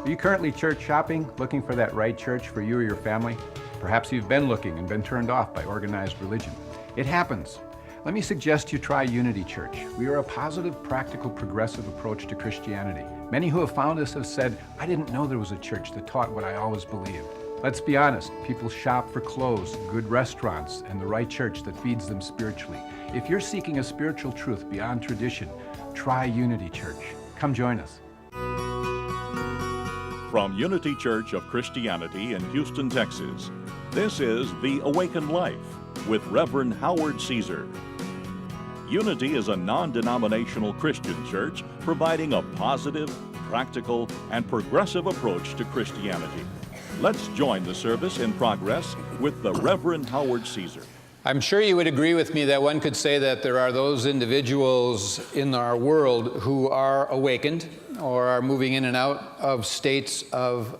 Are you currently church shopping, looking for that right church for you or your family? Perhaps you've been looking and been turned off by organized religion. It happens. Let me suggest you try Unity Church. We are a positive, practical, progressive approach to Christianity. Many who have found us have said, I didn't know there was a church that taught what I always believed. Let's be honest, people shop for clothes, good restaurants, and the right church that feeds them spiritually. If you're seeking a spiritual truth beyond tradition, try Unity Church. Come join us. From Unity Church of Christianity in Houston, Texas, this is The Awakened Life with Reverend Howard Caesar. Unity is a non-denominational Christian church providing a positive, practical, and progressive approach to Christianity. Let's join the service in progress with the Reverend Howard Caesar. I'm sure you would agree with me that one could say that there are those individuals in our world who are awakened or are moving in and out of states of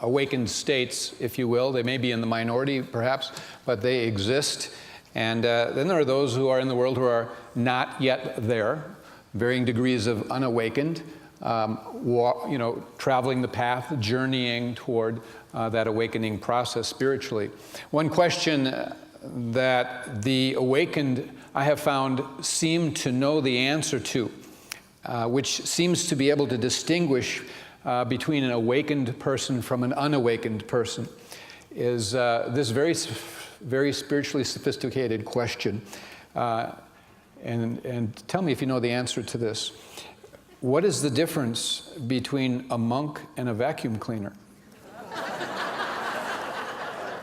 awakened states, if you will. They may be in the minority, perhaps, but they exist. And then there are those who are in the world who are not yet there, varying degrees of unawakened, traveling the path, journeying toward that awakening process spiritually. One question that the awakened, I have found, seem to know the answer to, which seems to be able to distinguish between an awakened person from an unawakened person, is this very spiritually sophisticated question. And tell me if you know the answer to this. What is the difference between a monk and a vacuum cleaner?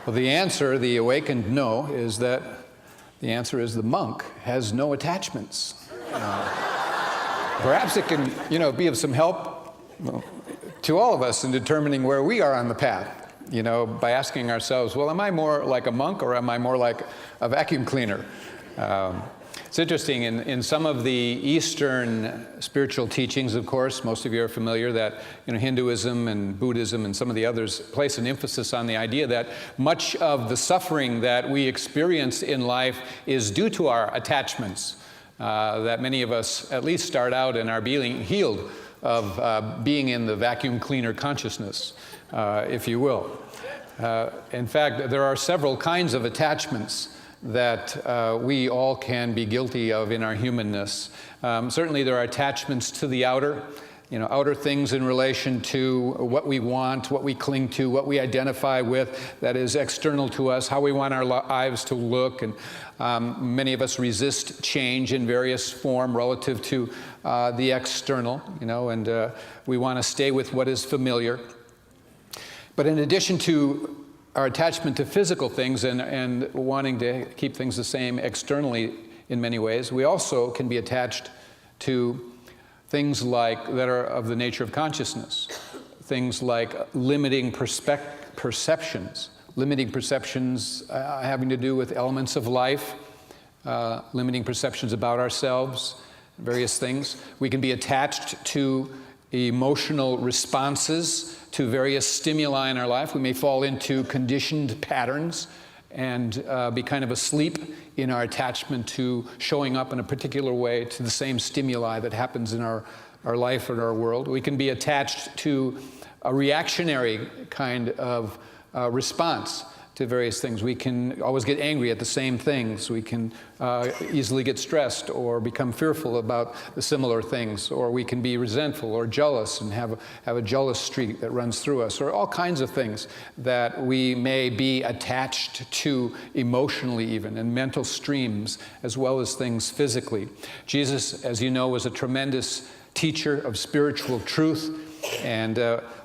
Well, the answer, the awakened know, is that the answer is the monk has no attachments. Perhaps it can, be of some help to all of us in determining where we are on the path, by asking ourselves, well, am I more like a monk or am I more like a vacuum cleaner? It's interesting, in some of the Eastern spiritual teachings, of course, most of you are familiar that Hinduism and Buddhism and some of the others place an emphasis on the idea that much of the suffering that we experience in life is due to our attachments, that many of us at least start out and are being healed of being in the vacuum cleaner consciousness, if you will. In fact, there are several kinds of attachments that we all can be guilty of in our humanness. Certainly there are attachments to the outer, outer things in relation to what we want, what we cling to, what we identify with that is external to us, how we want our lives to look. And many of us resist change in various form relative to the external, and we want to stay with what is familiar. But in addition to our attachment to physical things and wanting to keep things the same externally in many ways, we also can be attached to things that are of the nature of consciousness. Things like limiting perceptions. Limiting perceptions having to do with elements of life, limiting perceptions about ourselves, various things. We can be attached to emotional responses to various stimuli in our life. We may fall into conditioned patterns and be kind of asleep in our attachment to showing up in a particular way to the same stimuli that happens in our life or our world. We can be attached to a reactionary kind of response to various things. We can always get angry at the same things. We can easily get stressed or become fearful about the similar things, or we can be resentful or jealous and have a jealous streak that runs through us, or all kinds of things that we may be attached to emotionally even, and mental streams, as well as things physically. Jesus, as you know, was a tremendous teacher of spiritual truth, and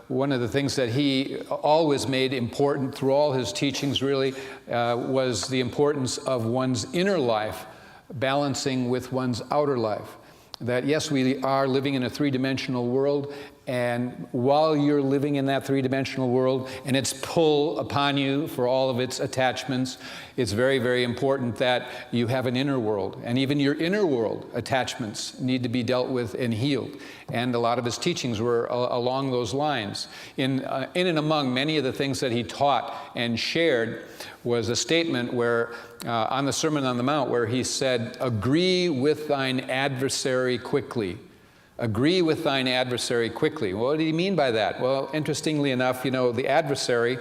one of the things that he always made important through all his teachings really was the importance of one's inner life balancing with one's outer life. That yes, we are living in a three-dimensional world, and while you're living in that three-dimensional world and its pull upon you for all of its attachments, it's very, very important that you have an inner world. And even your inner world attachments need to be dealt with and healed. And a lot of his teachings were along those lines. In and among many of the things that he taught and shared was a statement where, on the Sermon on the Mount, where he said, "Agree with thine adversary quickly, Agree with thine adversary quickly. What did he mean by that? Well, interestingly enough, the adversary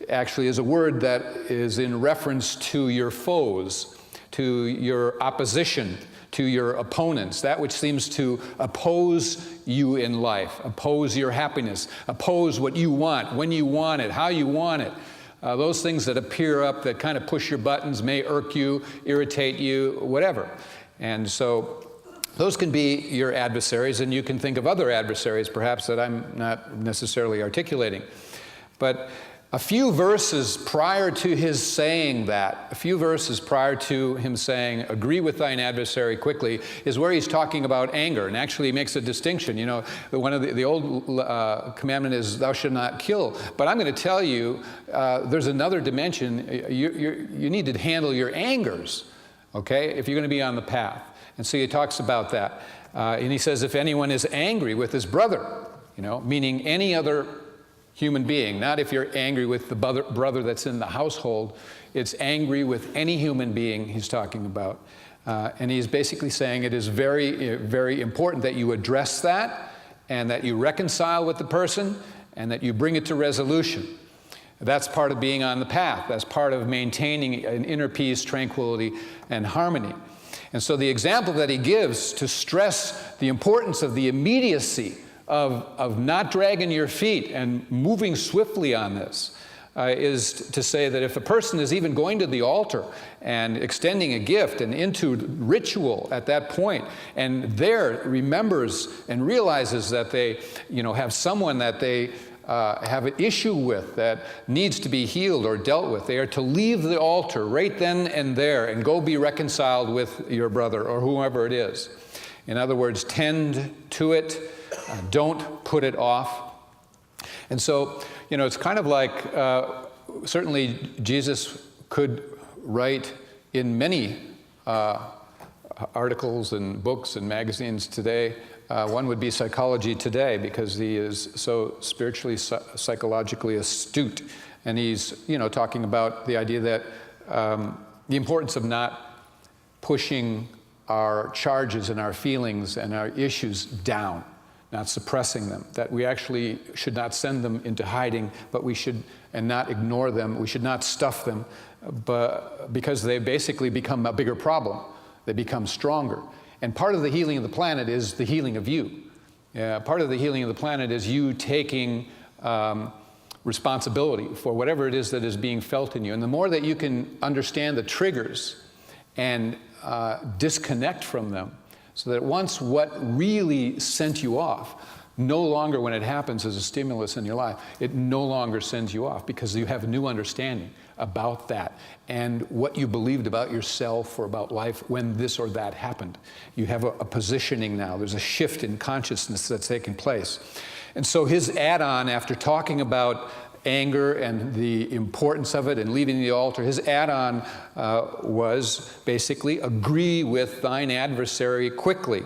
actually is a word that is in reference to your foes, to your opposition, to your opponents, that which seems to oppose you in life, oppose your happiness, oppose what you want, when you want it, how you want it. Those things that appear up that kind of push your buttons may irk you, irritate you, whatever. And so those can be your adversaries, and you can think of other adversaries perhaps that I'm not necessarily articulating. But a few verses prior to his saying that, a few verses prior to him saying, agree with thine adversary quickly, is where he's talking about anger. And actually he makes a distinction. One of the old commandment is, thou shalt not kill. But I'm going to tell you, there's another dimension. You need to handle your angers, okay, if you're going to be on the path. And so he talks about that. And he says, if anyone is angry with his brother, meaning any other human being, not if you're angry with the brother that's in the household, it's angry with any human being he's talking about. And he's basically saying it is very, very important that you address that and that you reconcile with the person and that you bring it to resolution. That's part of being on the path. That's part of maintaining an inner peace, tranquility, and harmony. And so the example that he gives to stress the importance of the immediacy of not dragging your feet and moving swiftly on this is to say that if a person is even going to the altar and extending a gift and into ritual at that point, and there remembers and realizes that they have someone that they have an issue with that needs to be healed or dealt with, they are to leave the altar right then and there and go be reconciled with your brother or whoever it is. In other words, tend to it. Don't put it off. And so, it's kind of like, certainly Jesus could write in many articles and books and magazines today. One would be Psychology Today, because he is so spiritually, psychologically astute. And he's, talking about the idea that the importance of not pushing our charges and our feelings and our issues down, not suppressing them, that we actually should not send them into hiding, but we should, and not ignore them, we should not stuff them, but because they basically become a bigger problem. They become stronger. And part of the healing of the planet is the healing of you. Part of the healing of the planet is you taking responsibility for whatever it is that is being felt in you. And the more that you can understand the triggers and disconnect from them, so that once what really sent you off, no longer when it happens as a stimulus in your life, it no longer sends you off because you have a new understanding about that and what you believed about yourself or about life when this or that happened. You have a positioning now. There's a shift in consciousness that's taken place. And so his add-on, after talking about anger and the importance of it and leaving the altar, his add-on was basically agree with thine adversary quickly.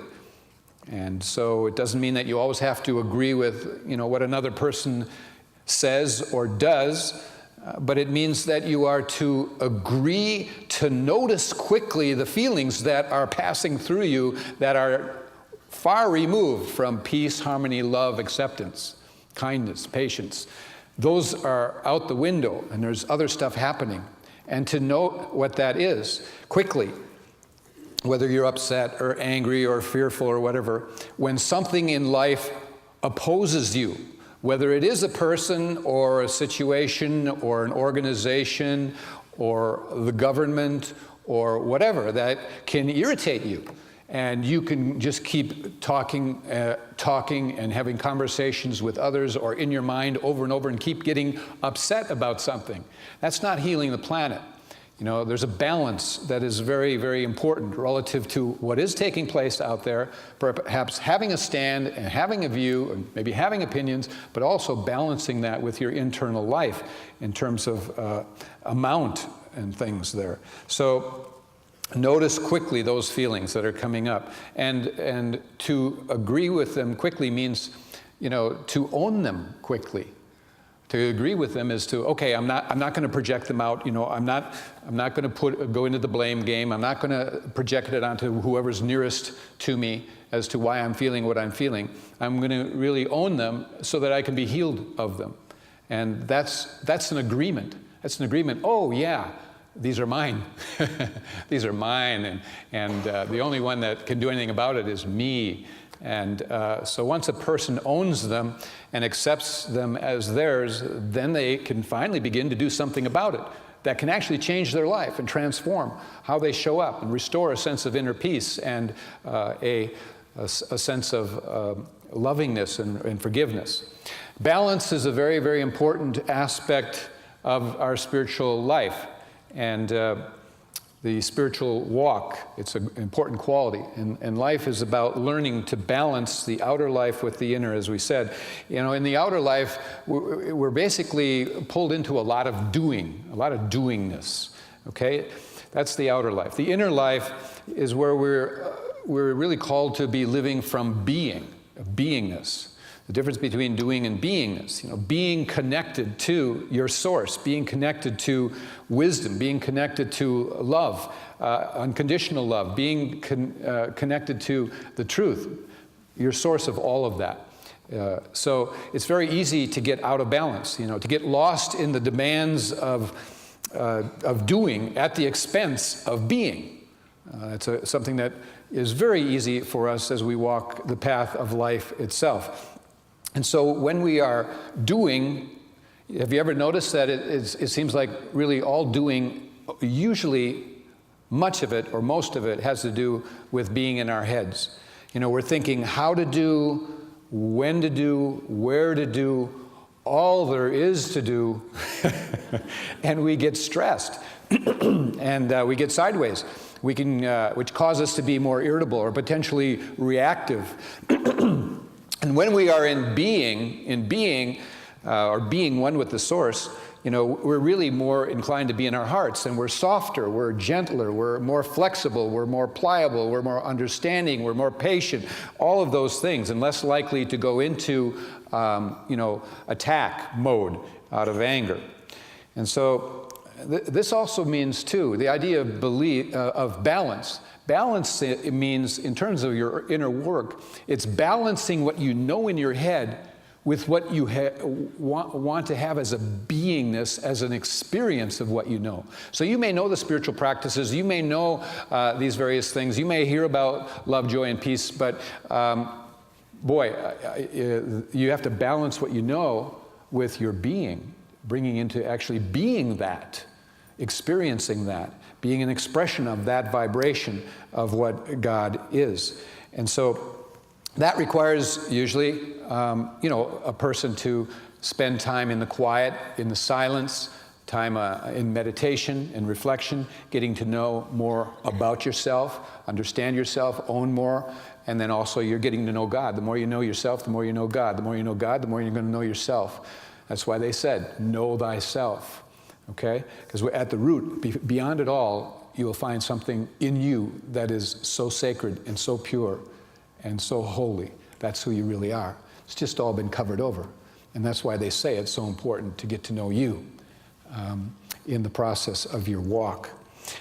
And so it doesn't mean that you always have to agree with what another person says or does, but it means that you are to agree to notice quickly the feelings that are passing through you that are far removed from peace, harmony, love, acceptance, kindness, patience. Those are out the window, and there's other stuff happening. And to note what that is quickly, whether you're upset or angry or fearful or whatever, when something in life opposes you, whether it is a person or a situation or an organization or the government or whatever that can irritate you. And you can just keep talking and having conversations with others or in your mind over and over and keep getting upset about something. That's not healing the planet. There's a balance that is very, very important relative to what is taking place out there, perhaps having a stand and having a view and maybe having opinions, but also balancing that with your internal life in terms of amount and things there. So notice quickly those feelings that are coming up. And to agree with them quickly means, to own them quickly. To agree with them is to, okay, I'm not going to project them out. I'm not going to go into the blame game. I'm not going to project it onto whoever's nearest to me as to why I'm feeling what I'm feeling. I'm going to really own them so that I can be healed of them. And that's an agreement. That's an agreement. Oh yeah, these are mine. These are mine, and the only one that can do anything about it is me. And so once a person owns them and accepts them as theirs, then they can finally begin to do something about it that can actually change their life and transform how they show up and restore a sense of inner peace and a sense of lovingness and forgiveness. Balance is a very, very important aspect of our spiritual life. And the spiritual walk, it's an important quality. And life is about learning to balance the outer life with the inner, as we said. In the outer life, we're basically pulled into a lot of doingness, okay? That's the outer life. The inner life is where we're really called to be living from beingness. The difference between doing and beingness, being connected to your source, being connected to wisdom, being connected to love, unconditional love, being connected to the truth, your source of all of that. So it's very easy to get out of balance, to get lost in the demands of doing at the expense of being. It's something that is very easy for us as we walk the path of life itself. And so when we are doing, have you ever noticed that it seems like really all doing, usually much of it or most of it has to do with being in our heads. We're thinking how to do, when to do, where to do, all there is to do, and we get stressed and we get sideways. We can, which causes us to be more irritable or potentially reactive. And when we are in being, or being one with the source, we're really more inclined to be in our hearts, and we're softer, we're gentler, we're more flexible, we're more pliable, we're more understanding, we're more patient, all of those things, and less likely to go into, attack mode out of anger. And so this also means, too, the idea of balance. Balance, it means, in terms of your inner work, it's balancing what you know in your head with what you want to have as a beingness, as an experience of what you know. So you may know the spiritual practices, you may know these various things, you may hear about love, joy, and peace, but you have to balance what you know with your being, bringing into actually being that, experiencing that, being an expression of that vibration of what God is. And so that requires usually, a person to spend time in the quiet, in the silence, time in meditation and reflection, getting to know more about yourself, understand yourself, own more, and then also you're getting to know God. The more you know yourself, the more you know God. The more you know God, the more you're going to know yourself. That's why they said, know thyself. Okay? Because at the root, beyond it all, you will find something in you that is so sacred and so pure and so holy. That's who you really are. It's just all been covered over. And that's why they say it's so important to get to know you in the process of your walk.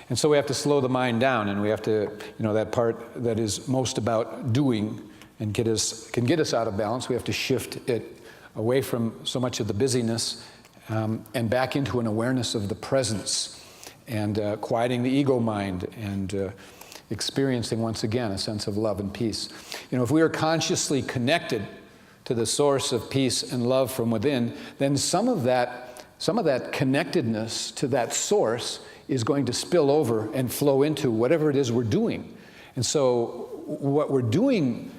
And so we have to slow the mind down, and we have to, that part that is most about doing and can get us out of balance, we have to shift it away from so much of the busyness and back into an awareness of the presence and quieting the ego mind and experiencing once again a sense of love and peace. If we are consciously connected to the source of peace and love from within, then some of that connectedness to that source is going to spill over and flow into whatever it is we're doing. And so what we're doing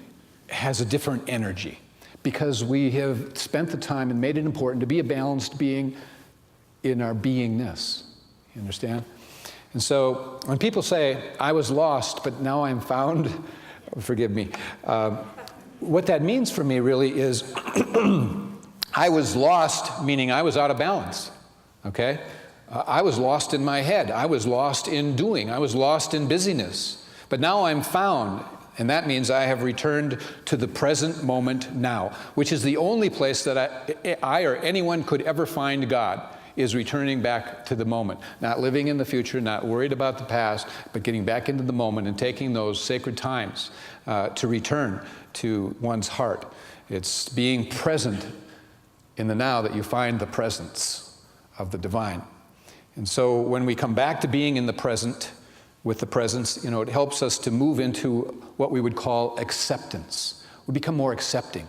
has a different energy, because we have spent the time and made it important to be a balanced being in our beingness. You understand? And so when people say, I was lost, but now I'm found, forgive me, what that means for me really is I was lost, meaning I was out of balance, okay? I was lost in my head. I was lost in doing. I was lost in busyness. But now I'm found. And that means I have returned to the present moment now, which is the only place that I or anyone could ever find God, is returning back to the moment. Not living in the future, not worried about the past, but getting back into the moment and taking those sacred times to return to one's heart. It's being present in the now that you find the presence of the divine. And so when we come back to being in the present, with the presence, it helps us to move into what we would call acceptance. We become more accepting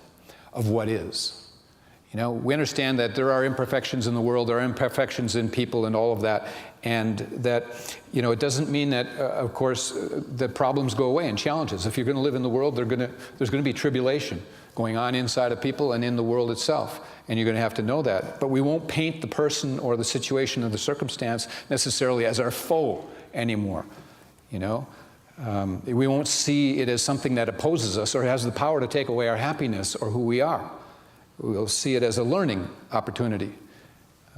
of what is. We understand that there are imperfections in the world, there are imperfections in people and all of that, and that, it doesn't mean that, of course, that problems go away and challenges. If you're going to live in the world, there's going to be tribulation going on inside of people and in the world itself, and you're going to have to know that. But we won't paint the person or the situation or the circumstance necessarily as our foe anymore. We won't see it as something that opposes us or has the power to take away our happiness or who we are. We'll see it as a learning opportunity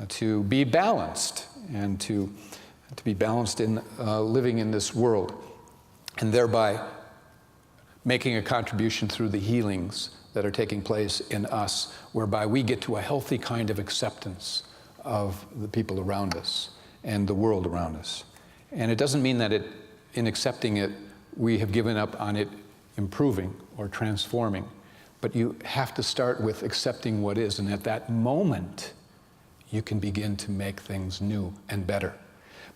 to be balanced and to be balanced in living in this world, and thereby making a contribution through the healings that are taking place in us, whereby we get to a healthy kind of acceptance of the people around us and the world around us. And it doesn't mean that in accepting it, we have given up on it improving or transforming. But you have to start with accepting what is, and at that moment, you can begin to make things new and better.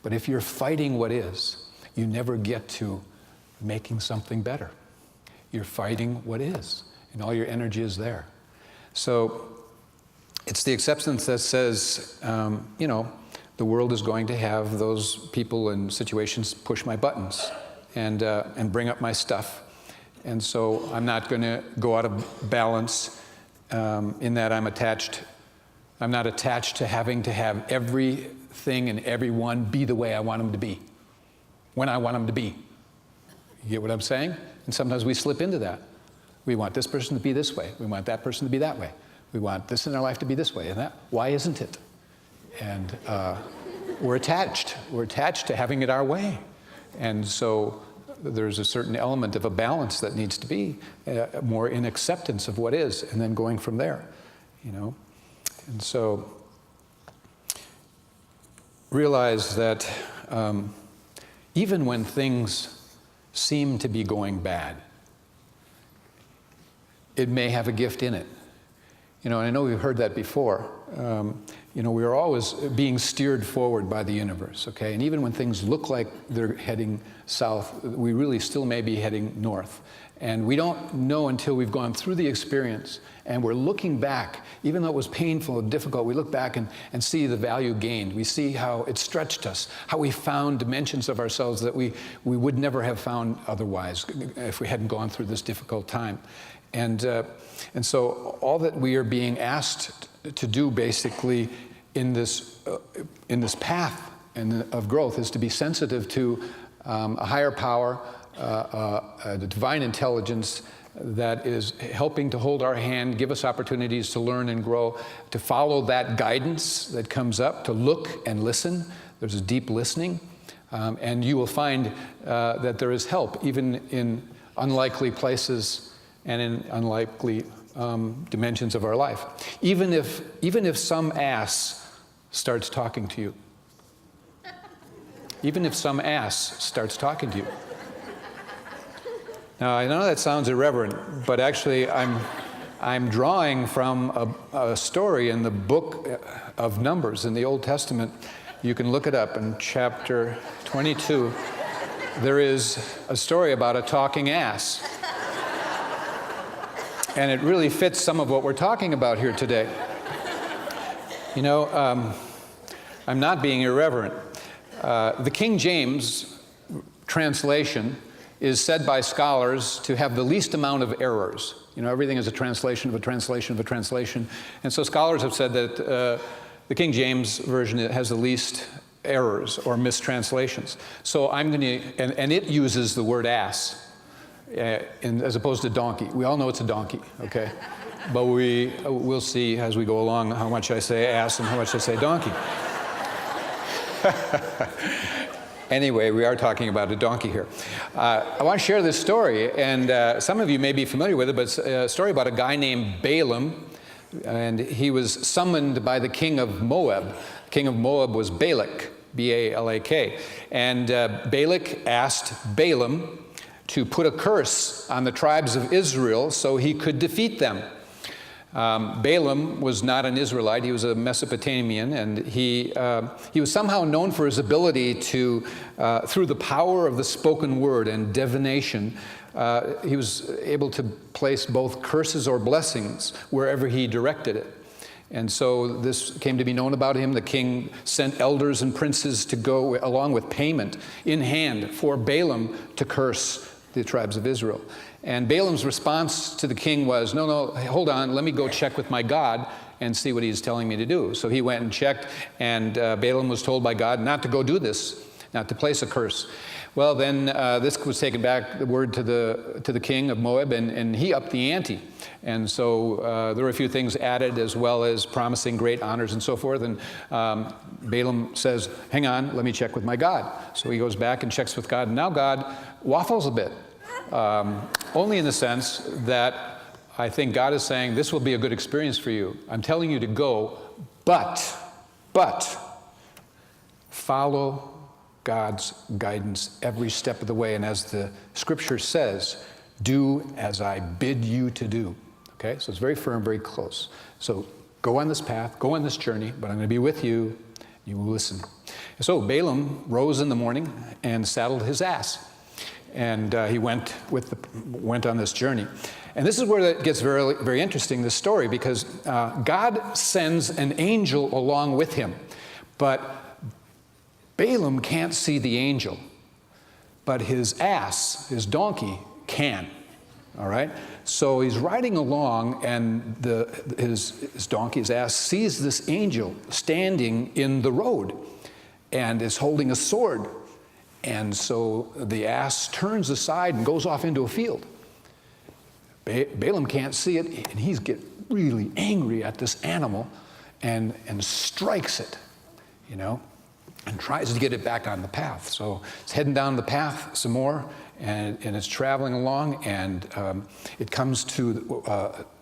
But if you're fighting what is, you never get to making something better. You're fighting what is, and all your energy is there. So it's the acceptance that says, the world is going to have those people and situations push my buttons and bring up my stuff. And so I'm not going to go out of balance in that I'm not attached to having to have everything and everyone be the way I want them to be, when I want them to be. You get what I'm saying? And sometimes we slip into that. We want this person to be this way. We want that person to be that way. We want this in our life to be this way and that. Why isn't it? And we're attached. We're attached to having it our way. And so there's a certain element of a balance that needs to be more in acceptance of what is, and then going from there, And so realize that even when things seem to be going bad, it may have a gift in it. And I know we've heard that before. We are always being steered forward by the universe, okay? And even when things look like they're heading south, we really still may be heading north. And we don't know until we've gone through the experience and we're looking back. Even though it was painful and difficult, we look back and see the value gained. We see how it stretched us, how we found dimensions of ourselves that we would never have found otherwise if we hadn't gone through this difficult time. And so all that we are being asked to do basically in this path of growth is to be sensitive to a higher power, a divine intelligence that is helping to hold our hand, give us opportunities to learn and grow, to follow that guidance that comes up, to look and listen. There's a deep listening, and you will find that there is help even in unlikely places and in unlikely dimensions of our life. Even if some ass starts talking to you. Even if some ass starts talking to you. Now, I know that sounds irreverent, but actually I'm drawing from a story in the book of Numbers in the Old Testament. You can look it up in chapter 22. There is a story about a talking ass. And it really fits some of what we're talking about here today. I'm not being irreverent. The King James translation is said by scholars to have the least amount of errors. Everything is a translation of a translation of a translation. And so scholars have said that the King James version has the least errors or mistranslations. So I'm going to, and it uses the word ass as opposed to donkey. We all know it's a donkey, okay? But we'll see as we go along how much I say ass and how much I say donkey. Anyway, we are talking about a donkey here. I want to share this story, and some of you may be familiar with it, but it's a story about a guy named Balaam, and he was summoned by the king of Moab. The king of Moab was Balak, B-A-L-A-K, and Balak asked Balaam to put a curse on the tribes of Israel so he could defeat them. Balaam was not an Israelite, he was a Mesopotamian, and he was somehow known for his ability to, through the power of the spoken word and divination, he was able to place both curses or blessings wherever he directed it. And so this came to be known about him. The king sent elders and princes to go along with payment in hand for Balaam to curse the tribes of Israel. And Balaam's response to the king was, no, hold on, let me go check with my God and see what he's telling me to do. So he went and checked, and Balaam was told by God not to go do this, not to place a curse. Well, then this was taken back, the word to the king of Moab, and he upped the ante. And so there were a few things added, as well as promising great honors and so forth. And Balaam says, hang on, let me check with my God. So he goes back and checks with God. And now God waffles a bit, only in the sense that I think God is saying, this will be a good experience for you. I'm telling you to go, but follow God's guidance every step of the way. And as the scripture says, do as I bid you to do. Okay, so it's very firm, very close. So go on this path, go on this journey, but I'm going to be with you. You will listen. And so Balaam rose in the morning and saddled his ass. And he went on this journey. And this is where it gets very, very interesting, this story, because God sends an angel along with him. But Balaam can't see the angel, but his ass, his donkey, can. All right? So he's riding along, and his donkey, his ass, sees this angel standing in the road and is holding a sword. And so the ass turns aside and goes off into a field. Balaam can't see it, and he's getting really angry at this animal and strikes it, and tries to get it back on the path. So it's heading down the path some more, and it's traveling along, and it comes to,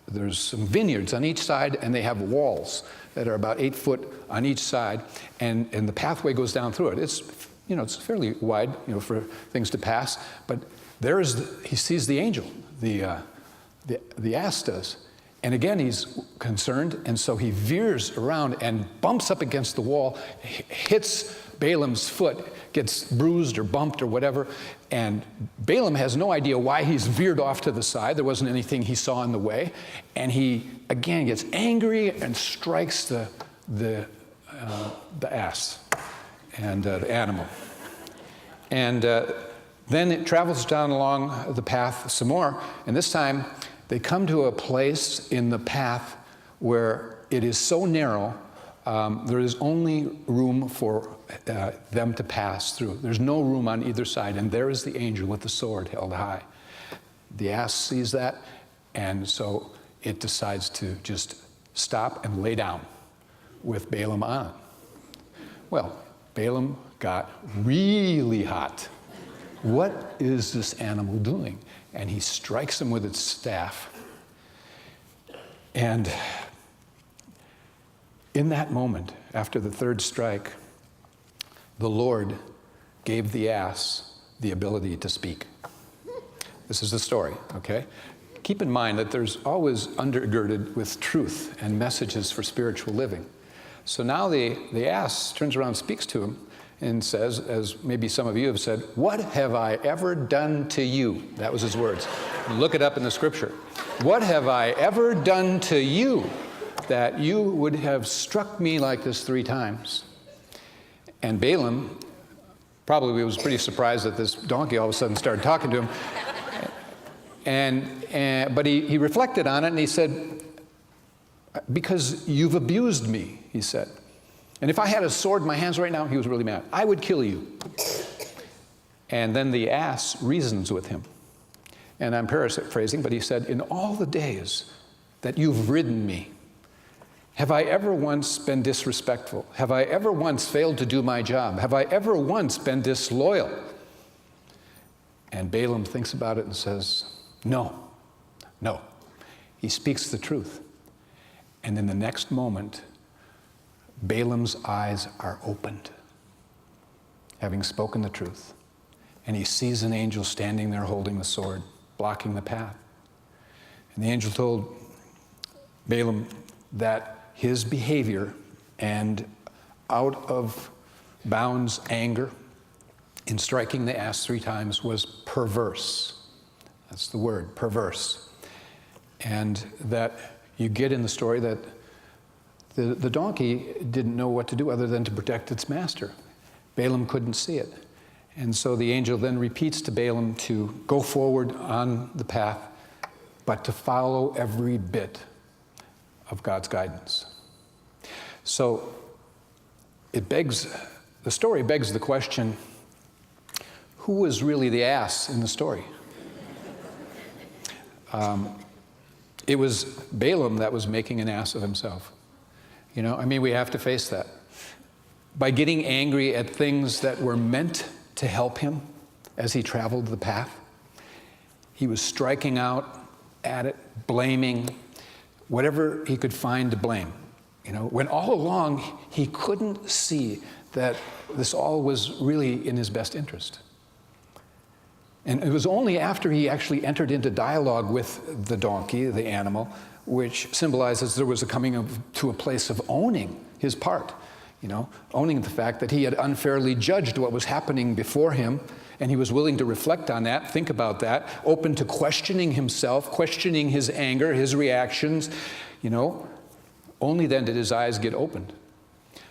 there's some vineyards on each side, and they have walls that are about 8 foot on each side, and the pathway goes down through it. It's fairly wide, for things to pass, but he sees the angel, the ass does. And again, he's concerned, and so he veers around and bumps up against the wall, hits Balaam's foot, gets bruised or bumped or whatever, and Balaam has no idea why he's veered off to the side. There wasn't anything he saw in the way, and he, again, gets angry and strikes the ass and the animal. And then it travels down along the path some more, and this time they come to a place in the path where it is so narrow, there is only room for them to pass through. There's no room on either side, and there is the angel with the sword held high. The ass sees that, and so it decides to just stop and lay down with Balaam on it. Well, Balaam got really hot. What is this animal doing? And he strikes him with its staff. And in that moment, after the third strike, the Lord gave the ass the ability to speak. This is the story, okay? Keep in mind that there's always undergirded with truth and messages for spiritual living. So now the ass turns around and speaks to him and says, as maybe some of you have said, "What have I ever done to you?" That was his words. Look it up in the scripture. "What have I ever done to you that you would have struck me like this 3 times?" And Balaam probably was pretty surprised that this donkey all of a sudden started talking to him. But he reflected on it, and he said, "Because you've abused me," he said. "And if I had a sword in my hands right now," he was really mad, "I would kill you." And then the ass reasons with him. And I'm paraphrasing, but he said, "In all the days that you've ridden me, Have I ever once been disrespectful? Have I ever once failed to do my job? Have I ever once been disloyal? And Balaam thinks about it and says, no. He speaks the truth. And in the next moment, Balaam's eyes are opened, having spoken the truth. And he sees an angel standing there holding the sword, blocking the path. And the angel told Balaam that his behavior and out of bounds anger in striking the ass 3 times was perverse. That's the word, perverse. And that you get in the story that the donkey didn't know what to do other than to protect its master. Balaam couldn't see it. And so the angel then repeats to Balaam to go forward on the path, but to follow every bit of God's guidance. So the story begs the question, who was really the ass in the story? It was Balaam that was making an ass of himself. We have to face that. By getting angry at things that were meant to help him as he traveled the path, he was striking out at it, blaming whatever he could find to blame. When all along he couldn't see that this all was really in his best interest. And it was only after he actually entered into dialogue with the donkey, the animal, which symbolizes there was a coming to a place of owning his part, owning the fact that he had unfairly judged what was happening before him, and he was willing to reflect on that, think about that, open to questioning himself, questioning his anger, his reactions, only then did his eyes get opened.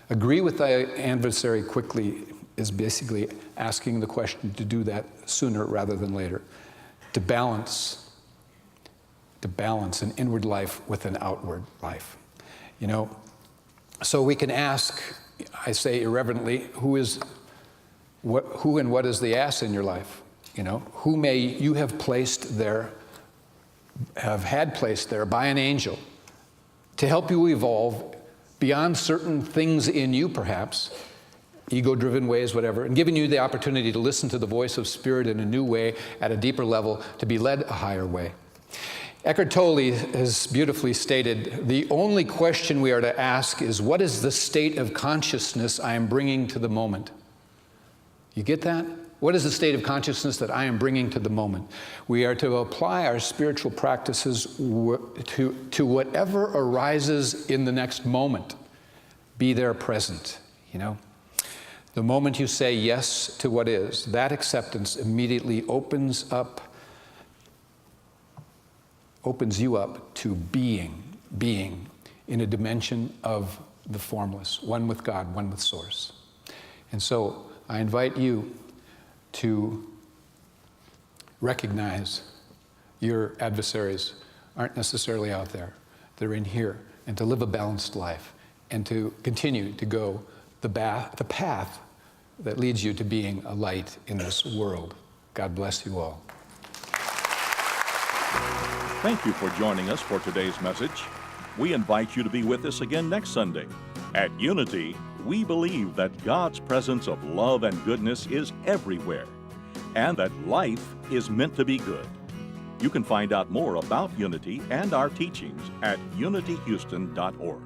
Agree with thy adversary quickly is basically asking the question to do that sooner rather than later, to balance an inward life with an outward life. So we can ask, I say irreverently, who and what is the ass in your life? Who may you have had placed there by an angel to help you evolve beyond certain things in you, perhaps, ego-driven ways, whatever, and giving you the opportunity to listen to the voice of Spirit in a new way, at a deeper level, to be led a higher way. Eckhart Tolle has beautifully stated, the only question we are to ask is, what is the state of consciousness I am bringing to the moment? You get that? What is the state of consciousness that I am bringing to the moment? We are to apply our spiritual practices to whatever arises in the next moment. Be there present, The moment you say yes to what is, that acceptance immediately opens you up to being in a dimension of the formless, one with God, one with Source. And so I invite you to recognize your adversaries aren't necessarily out there. They're in here, and to live a balanced life, and to continue to go the path that leads you to being a light in this world. God bless you all. Thank you for joining us for today's message. We invite you to be with us again next Sunday. At Unity, we believe that God's presence of love and goodness is everywhere, and that life is meant to be good. You can find out more about Unity and our teachings at unityhouston.org.